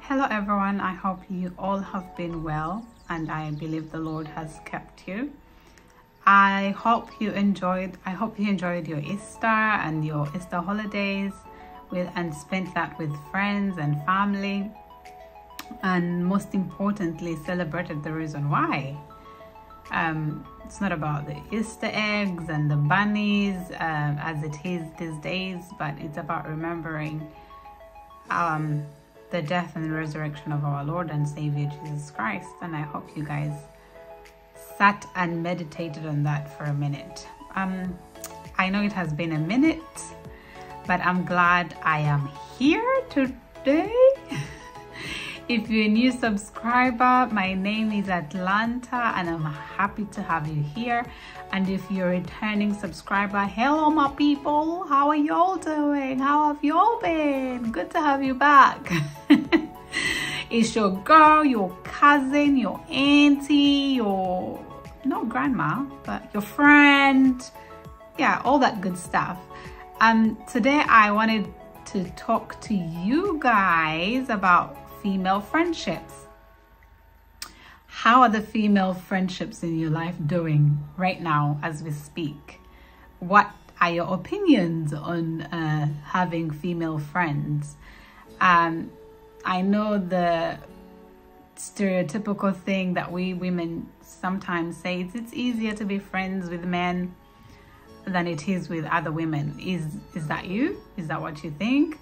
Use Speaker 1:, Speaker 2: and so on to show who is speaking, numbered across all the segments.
Speaker 1: Hello everyone, I hope you all have been well and I believe the Lord has kept you. I hope you enjoyed your Easter and your Easter holidays and spent that with friends and family, and most importantly celebrated the reason why. It's not about the Easter eggs and the bunnies as it is these days, but it's about remembering the death and resurrection of our Lord and Savior Jesus Christ. And I hope you guys sat and meditated on that for a minute. I know it has been a minute, but I'm glad I am here today. If you're a new subscriber, my name is Atlanta and I'm happy to have you here. And if you're a returning subscriber, hello my people, how are y'all doing? How have y'all been? Good to have you back. It's your girl, your cousin, your auntie, your not grandma, but your friend. Yeah, all that good stuff. Today I wanted to talk to you guys about female friendships. How are the female friendships in your life doing right now as we speak? What are your opinions on having female friends? I know the stereotypical thing that we women sometimes say, it's easier to be friends with men than it is with other women. Is that you? Is that what you think?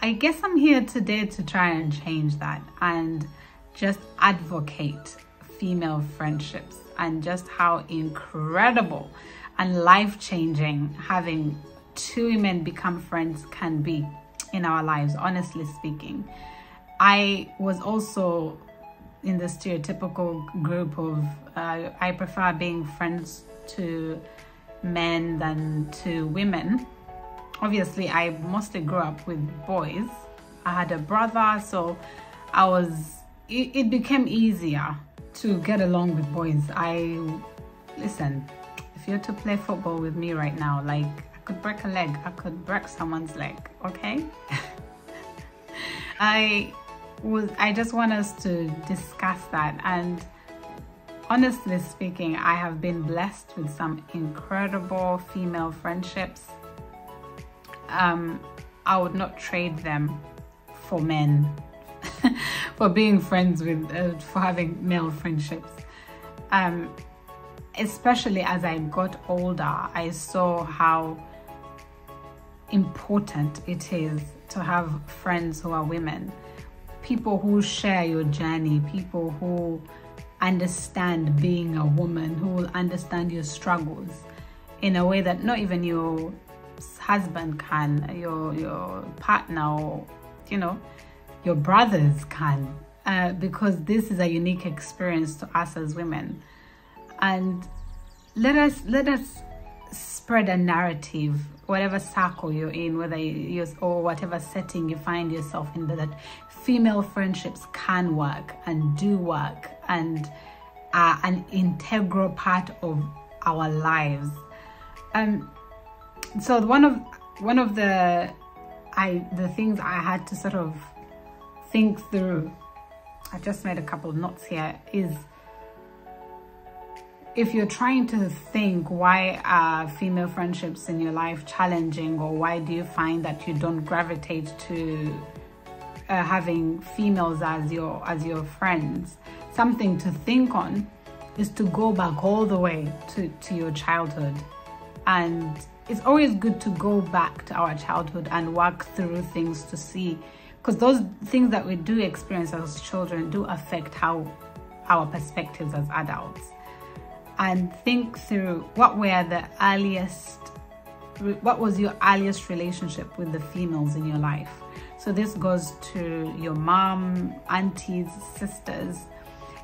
Speaker 1: I guess I'm here today to try and change that and just advocate female friendships and just how incredible and life-changing having two women become friends can be in our lives, honestly speaking. I was also in the stereotypical group of I prefer being friends to men than to women. Obviously, I mostly grew up with boys. I had a brother, so it became easier to get along with boys. Listen, if you're to play football with me right now, like I could break a leg, I could break someone's leg, okay? I just want us to discuss that, and honestly speaking, I have been blessed with some incredible female friendships. I would not trade them for men, for being friends with, for having male friendships. Especially as I got older, I saw how important it is to have friends who are women, people who share your journey, people who understand being a woman, who will understand your struggles in a way that not even your husband can, your partner, or your brothers can, because this is a unique experience to us as women. And let us spread a narrative, whatever circle you're in, whether you're or whatever setting you find yourself in, that female friendships can work and do work and are an integral part of our lives. So one of the things I had to sort of think through, I just made a couple of notes here, is if you're trying to think why are female friendships in your life challenging, or why do you find that you don't gravitate to having females as your friends, something to think on is to go back all the way to your childhood. And it's always good to go back to our childhood and work through things to see, because those things that we do experience as children do affect how our perspectives as adults. And think through what was your earliest relationship with the females in your life. So this goes to your mom, aunties, sisters.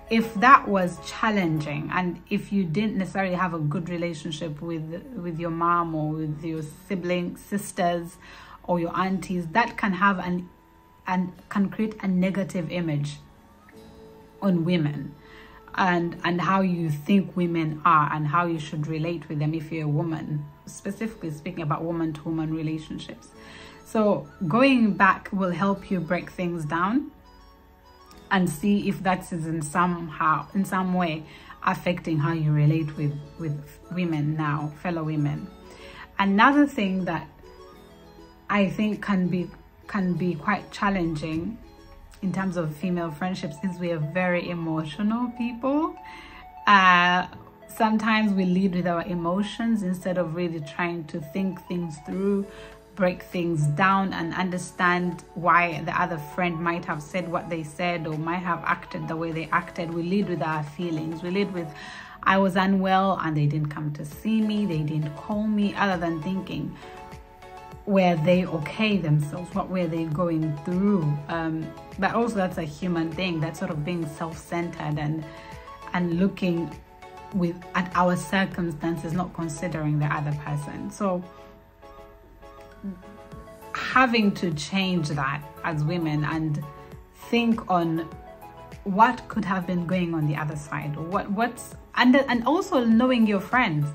Speaker 1: If that was challenging, and if you didn't necessarily have a good relationship with your mom or with your siblings, sisters, or your aunties, that can have can create a negative image on women and how you think women are and how you should relate with them if you're a woman, specifically speaking about woman to woman relationships. So going back will help you break things down and see if that is in some way affecting how you relate with women now, fellow women. Another thing that I think can be quite challenging in terms of female friendships is we are very emotional people. Sometimes we lead with our emotions instead of really trying to think things through, break things down, and understand why the other friend might have said what they said or might have acted the way they acted. We lead with our feelings. We lead with, I was unwell and they didn't come to see me, they didn't call me, other than thinking, were they okay themselves? What were they going through? But also that's a human thing, that sort of being self-centered and looking at our circumstances, not considering the other person. So having to change that as women and think on what could have been going on the other side, and also knowing your friends,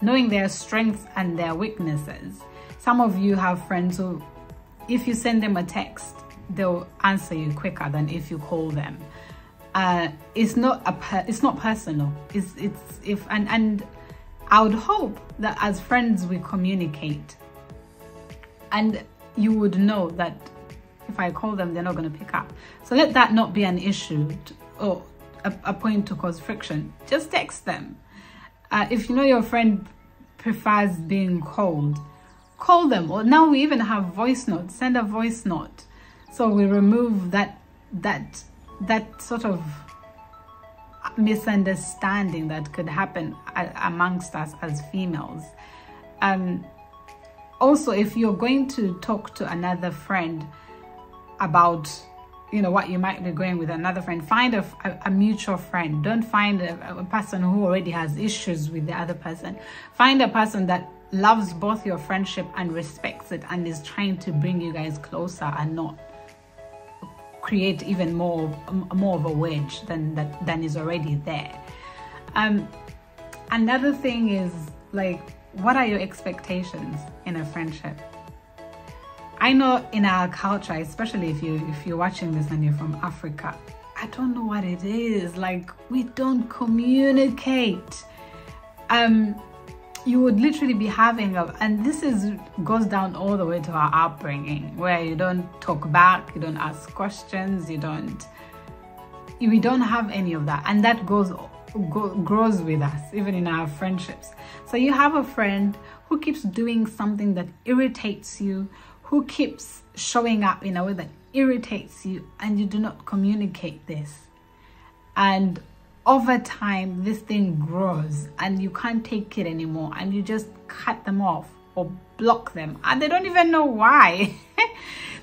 Speaker 1: knowing their strengths and their weaknesses. Some of you have friends who, if you send them a text, they'll answer you quicker than if you call them. It's not personal. And I would hope that as friends we communicate, and you would know that if I call them, they're not going to pick up. So let that not be an issue or a point to cause friction. Just text them. If you know your friend prefers being called, call them. Or now we even have voice notes. Send a voice note. So we remove that sort of misunderstanding that could happen amongst us as females. Also, if you're going to talk to another friend about, you know, what you might be going with another friend, find a mutual friend. Don't find a person who already has issues with the other person. Find a person that loves both your friendship and respects it and is trying to bring you guys closer and not create even more of a wedge than is already there. Another thing is, like, what are your expectations in a friendship? I know in our culture, especially if you're watching this and you're from Africa, I don't know what it is. Like, we don't communicate. You would literally be having and this goes down all the way to our upbringing, where you don't talk back, you don't ask questions, we don't have any of that, and that grows with us even in our friendships. So you have a friend who keeps doing something that irritates you, who keeps showing up in a way that irritates you, and you do not communicate this, and over time this thing grows and you can't take it anymore, and you just cut them off or block them, and they don't even know why.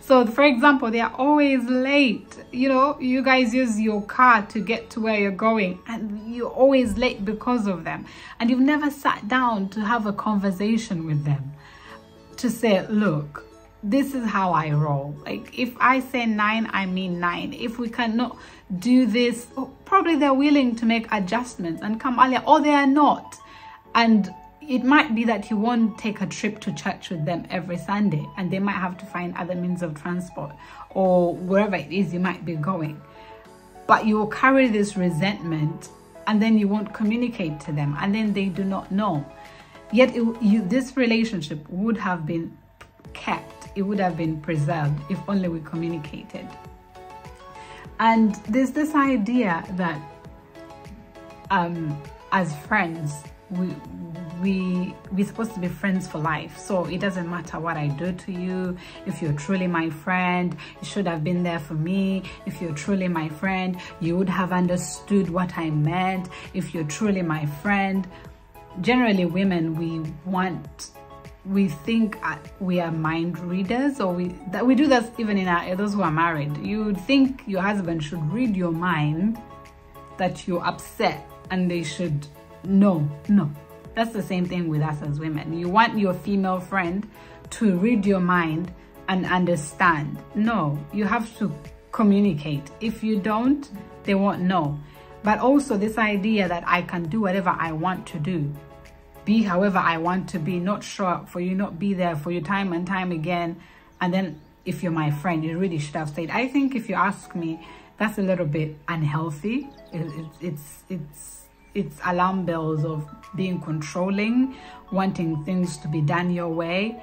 Speaker 1: So for example, they are always late. You know, you guys use your car to get to where you're going, and you're always late because of them, and you've never sat down to have a conversation with them to say, look, this is how I roll. Like, if I say 9, I mean 9. If we cannot do this, probably they're willing to make adjustments and come earlier, or they are not. And it might be that you won't take a trip to church with them every Sunday, and they might have to find other means of transport or wherever it is you might be going. But you will carry this resentment, and then you won't communicate to them, and then they do not know. Yet this relationship would have been kept, it would have been preserved if only we communicated. And there's this idea that as friends, we're supposed to be friends for life. So it doesn't matter what I do to you. If you're truly my friend, you should have been there for me. If you're truly my friend, you would have understood what I meant. If you're truly my friend. Generally, women, we think we are mind readers, or we do that even in those who are married. You would think your husband should read your mind, that you're upset, and they should know. No, that's the same thing with us as women. You want your female friend to read your mind and understand. No, you have to communicate. If you don't, they won't know. But also this idea that I can do whatever I want to do, be however I want to be, not show up for you, not be there for you time and time again, And then if you're my friend, you really should have stayed. I think if you ask me, that's a little bit unhealthy. It's alarm bells of being controlling, wanting things to be done your way,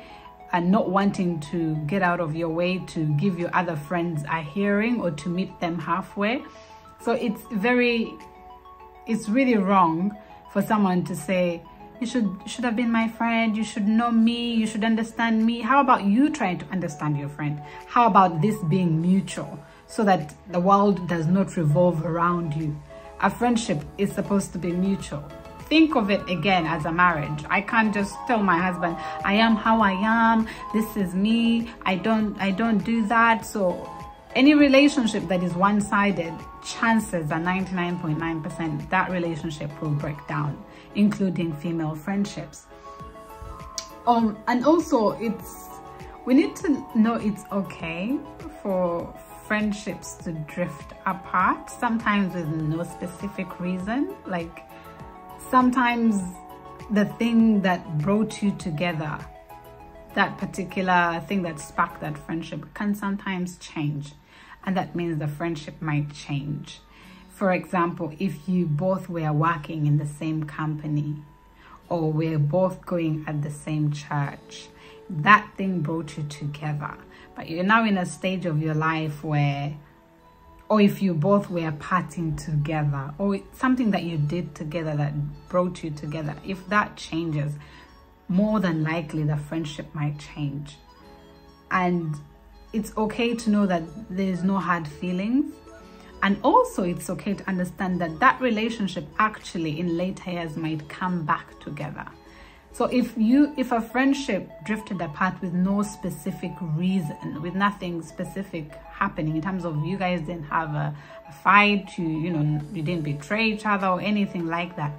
Speaker 1: and not wanting to get out of your way to give your other friends a hearing or to meet them halfway. So it's really wrong for someone to say, you should have been my friend, you should know me, you should understand me. How about you trying to understand your friend? How about this being mutual so that the world does not revolve around you? A friendship is supposed to be mutual. Think of it again as a marriage. I can't just tell my husband, I am how I am, this is me, I don't do that. So any relationship that is one-sided, chances are 99.9% that relationship will break down, including female friendships. And also we need to know it's okay for friendships to drift apart, sometimes with no specific reason. Like sometimes the thing that brought you together, that particular thing that sparked that friendship, can sometimes change, and that means the friendship might change. For example, if you both were working in the same company or were both going at the same church, that thing brought you together, but you're now in a stage of your life where, or if you both were partying together, or something that you did together that brought you together, if that changes, more than likely the friendship might change. And it's okay to know that there's no hard feelings. And also it's okay to understand that that relationship actually in later years might come back together. So if a friendship drifted apart with no specific reason, with nothing specific happening in terms of you guys didn't have a fight, you didn't betray each other or anything like that,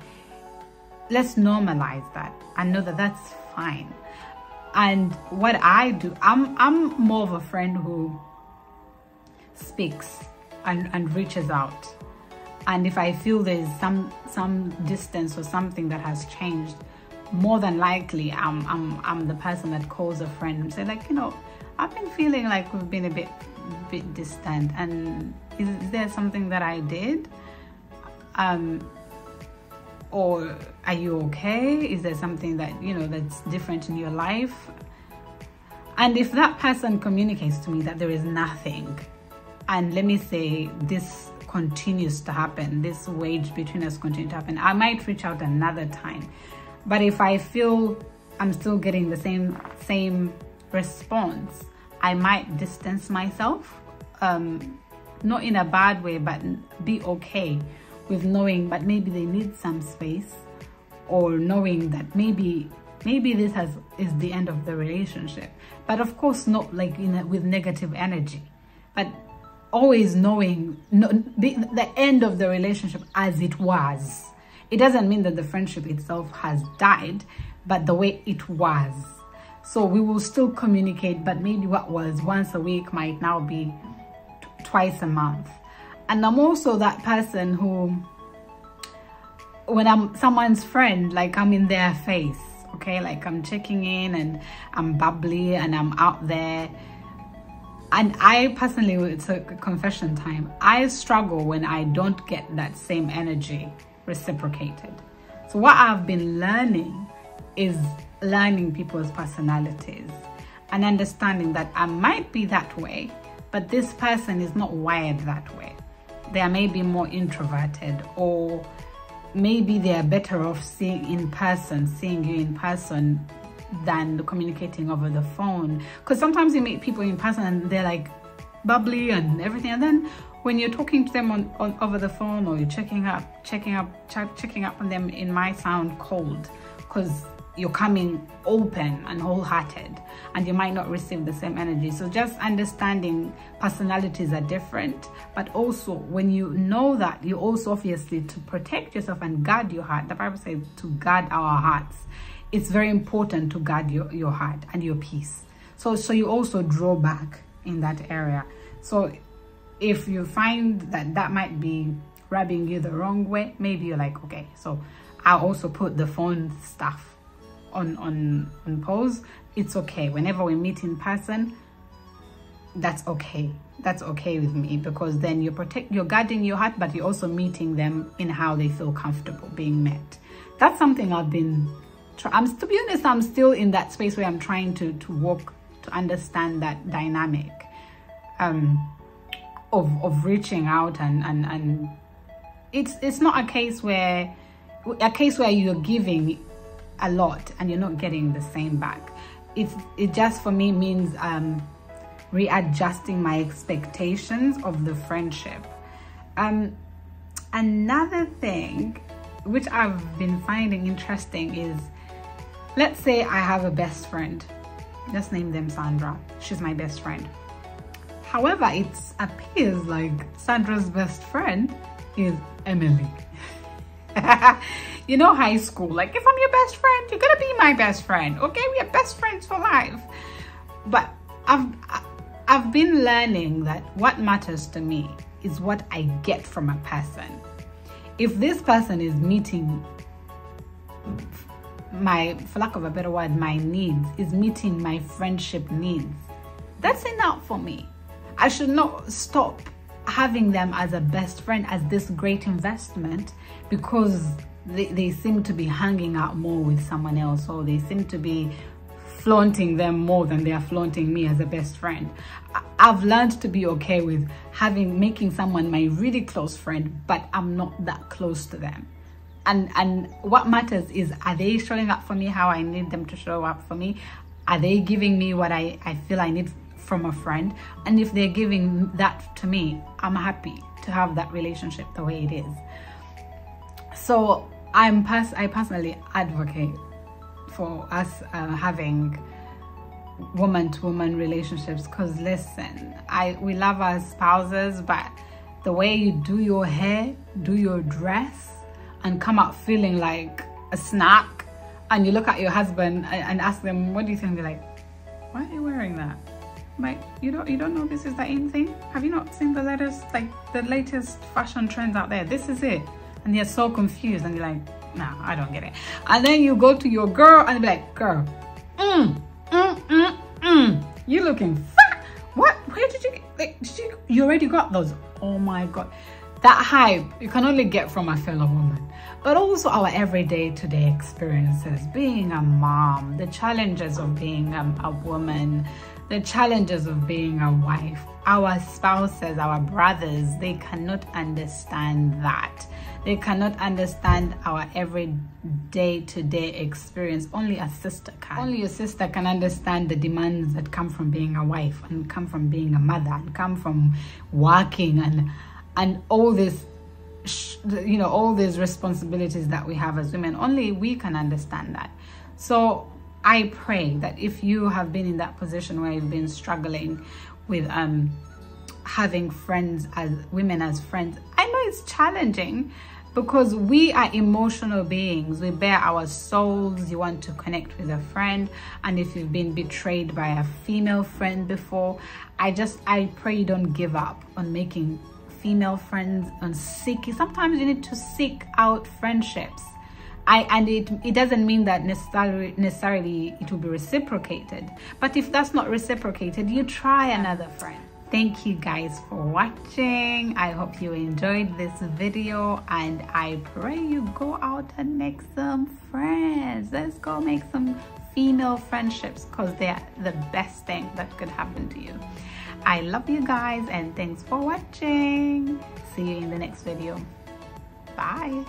Speaker 1: let's normalize that and know that that's fine. And what I do, I'm more of a friend who speaks and reaches out. And if I feel there's some distance or something that has changed, more than likely I'm the person that calls a friend and say, like, I've been feeling like we've been a bit distant, and is there something that I did? Or are you okay? Is there something that, that's different in your life? And if that person communicates to me that there is nothing, and let me say this continues to happen, this wage between us continues to happen, I might reach out another time. But if I feel I'm still getting the same response, I might distance myself, not in a bad way, but be okay with knowing that maybe they need some space, or knowing that maybe this is the end of the relationship. But of course not like with negative energy, but always knowing the end of the relationship as it was. It doesn't mean that the friendship itself has died, but the way it was. So we will still communicate, but maybe what was once a week might now be twice a month. And I'm also that person who, when I'm someone's friend, like I'm in their face, okay? Like I'm checking in and I'm bubbly and I'm out there. And I personally, it's a confession time, I struggle when I don't get that same energy reciprocated. So what I've been learning is learning people's personalities and understanding that I might be that way, but this person is not wired that way. They are maybe more introverted, or maybe they are better off seeing you in person than communicating over the phone. Because sometimes you meet people in person and they're like bubbly and everything, and then when you're talking to them on over the phone, or you're checking up on them, it might sound cold because you're coming open and wholehearted, and you might not receive the same energy. So just understanding personalities are different, but also when you know that, you also obviously, to protect yourself and guard your heart, the Bible says to guard our hearts. It's very important to guard your heart and your peace. So you also draw back in that area. So if you find that might be rubbing you the wrong way, maybe you're like, okay, so I'll also put the phone stuff on pause. It's okay. Whenever we meet in person, that's okay. That's okay with me, because then you're guarding your heart, but you're also meeting them in how they feel comfortable being met. That's something I've been, to be honest, I'm still in that space where I'm trying to walk, to understand that dynamic of reaching out, and it's not a case where you're giving a lot and you're not getting the same back. It just, for me, means readjusting my expectations of the friendship. Another thing which I've been finding interesting is, let's say I have a best friend. Let's name them Sandra. She's my best friend. However, it appears like Sandra's best friend is Emily. You know, high school, like, if I'm your best friend, you're gonna be my best friend, okay? We are best friends for life. But I've been learning that what matters to me is what I get from a person. If this person is meeting my, for lack of a better word, my needs, is meeting my friendship needs, that's enough for me. I should not stop having them as a best friend, as this great investment, because they seem to be hanging out more with someone else, or they seem to be flaunting them more than they are flaunting me as a best friend. I've learned to be okay with making someone my really close friend, but I'm not that close to them. And what matters is, are they showing up for me how I need them to show up for me? Are they giving me what I feel I need from a friend? And if they're giving that to me, I'm happy to have that relationship the way it is. So I personally advocate for us having woman-to-woman relationships, because listen, we love our spouses, but the way you do your hair, do your dress, and come out feeling like a snack, and you look at your husband and ask them, what do you think? They're like, why are you wearing that? Like, you don't know this is the in thing? Have you not seen the latest fashion trends out there? This is it. And they're so confused, and they're like, no, I don't get it. And then you go to your girl and be like, girl, you looking fat. What? Where did you get, like, you already got those? Oh my God. That hype you can only get from a fellow woman. But also our everyday today experiences, being a mom, the challenges of being a woman, the challenges of being a wife. Our spouses, our brothers, they cannot understand that. They cannot understand our everyday today experience. Only a sister can. Only a sister can understand the demands that come from being a wife, and come from being a mother, and come from working, and all this, you know, all these responsibilities that we have as women. Only we can understand that. So I pray that if you have been in that position where you've been struggling with having friends, as women as friends, I know it's challenging, because we are emotional beings. We bear our souls. You want to connect with a friend, and if you've been betrayed by a female friend before, I pray you don't give up on making female friends, and seeking. Sometimes you need to seek out friendships. It doesn't mean that necessarily it will be reciprocated, but if that's not reciprocated, you try another friend. Thank you guys for watching. I hope you enjoyed this video, and I pray you go out and make some friends. Let's go make some female friendships, because they're the best thing that could happen to you. I love you guys, and thanks for watching. See you in the next video. Bye.